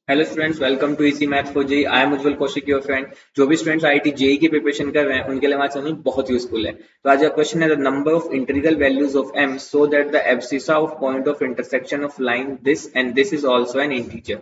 Hello students, welcome to easy math for JEE. I am Ujjwal Kaushik, your friend. जो भी students IIT JEE की preparation कर रहे हैं उनके लिए हमारा चैनल बहुत यूजफुल है। तो आज का क्वेश्चन है the number of integral values of am so that the abscissa of point of intersection of line this and this is also an integer.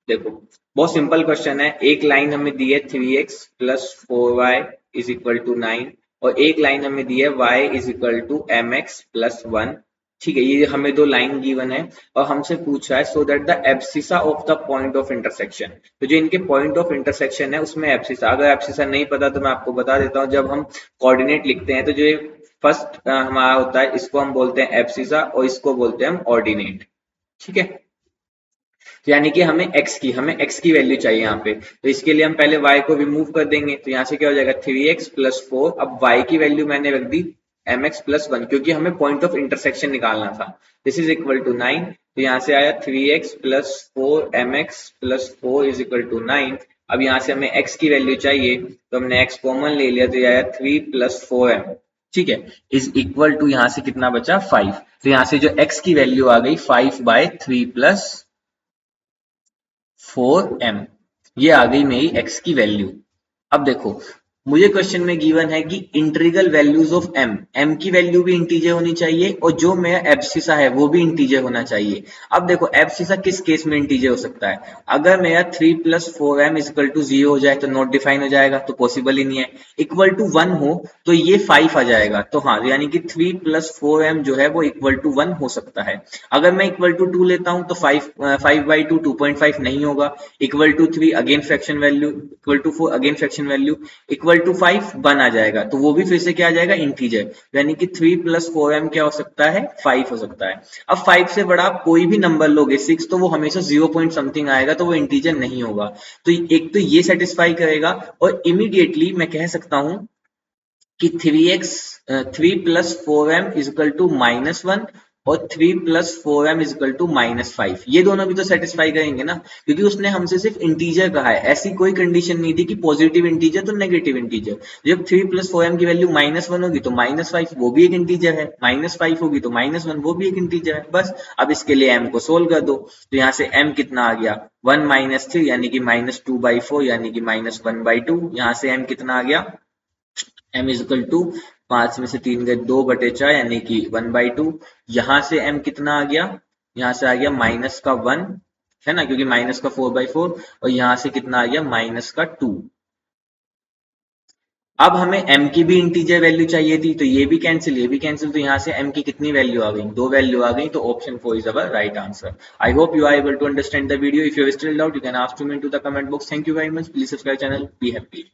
देखो, बहुत सिंपल क्वेश्चन है। एक लाइन हमें दी है 3x plus 4y is equal to 9 और एक line हमें दी है y is equal to mx plus 1। ठीक है, ये हमें दो लाइन गिवन है और हमसे पूछ रहा है so that the abscissa of the point of intersection. तो जो इनके पॉइंट ऑफ इंटरसेक्शन है उसमें एब्सिसा, अगर एब्सिसा नहीं पता तो मैं आपको बता देता हूँ। जब हम कोऑर्डिनेट लिखते हैं तो जो फर्स्ट हमारा होता है इसको हम बोलते हैं एब्सिसा और इसको बोलते हैं हम ऑर्डिनेट। ठीक है, तो यानी कि हमें x की वैल्यू चाहिए यहाँ पे। तो इसके लिए हम पहले y को रिमूव कर देंगे, तो यहाँ से क्या हो जाएगा 3x प्लस 4। अब y की वैल्यू मैंने रख दी mx प्लस 1 क्योंकि हमें पॉइंट ऑफ इंटरसेक्शन निकालना था। This is equal to 9। तो यहाँ से आया 3x plus 4 mx plus 4 is equal to 9। अब यहाँ से हमें x की वैल्यू चाहिए तो हमने x कॉमन ले लिया, तो ये आया 3 प्लस 4m। ठीक है, इज इक्वल टू यहाँ से कितना बचा 5। तो यहाँ से जो x की वैल्यू आ गई 5/3 प्लस 4m, ये आ गई मेरी x की वैल्यू। अब देखो, मुझे क्वेश्चन में गिवन है कि इंटीग्रल वैल्यूज ऑफ m की वैल्यू भी इंटीजर होनी चाहिए और जो मेरा एब्सिसा है वो भी इंटीजर होना चाहिए। अब देखो, एब्सिसा किस केस में इंटीजर हो सकता है? अगर मेरा 3 plus 4m is equal to 0 हो जाए तो नॉट डिफाइन हो जाएगा, तो पॉसिबल ही नहीं है। इक्वल टू 1 हो तो ये 5 आ जाएगा, तो हाँ, यानी कि 3 प्लस 4m जो है वो इक्वल टू 1 हो सकता है। अगर मैं इक्वल टू 2 लेता हूं तो 5/2 2.5 नहीं होगा। Equal to 3 again fraction value, equal to 4 again fraction value, equal to 5 1 आ जाएगा, तो वो भी फिर से क्या आ जाएगा इंटीजर। यानी कि 3 प्लस 4m क्या हो सकता है 5 हो सकता है। अब 5 से बड़ा आप कोई भी नंबर लोगे 6 तो वो हमेशा 0 पॉइंट समथिंग आएगा, तो वो इंटीजर नहीं होगा। तो एक तो ये सेटिस्फाई करेगा और इमीडिएटली मैं कह सकता हूं कि 3 plus 4m is equal to -1 और 3 plus 4m is equal to -5, ये दोनों भी तो सेटिस्फाई करेंगे ना, क्योंकि उसने हमसे सिर्फ इंटीजर कहा है। ऐसी कोई कंडीशन नहीं थी कि पॉजिटिव इंटीजर तो नेगेटिव इंटीजर। जब 3 प्लस 4m की वैल्यू -1 होगी तो -5 वो भी एक इंटीजर है, -5 होगी तो -1 वो भी एक इंटीजर है। बस अब इसके लिए m को सोल्व कर दो, तो यहाँ से m कितना आ गया 1 - 3 यानी कि -2/4 यानी कि -1/2। यहाँ से m कितना आ गया m इज इक्वल टू 5 में से 3 गए 2/4 यानी कि 1/2। यहाँ से m कितना आ गया, यहाँ से आ गया माइनस का 1 है ना, क्योंकि माइनस का 4/4, और यहाँ से कितना आ गया माइनस का 2। अब हमें m की भी इंटीजर वैल्यू चाहिए थी, तो ये भी कैंसिल ये भी कैंसिल, तो यहाँ से m की कितनी वैल्यू आ गई, 2 वैल्यू आ गई। तो option 4 is our right answer. I hope you are able to understand the video. If you still doubt you can ask to me to the comment box. Thank you very much, please subscribe channel, be happy.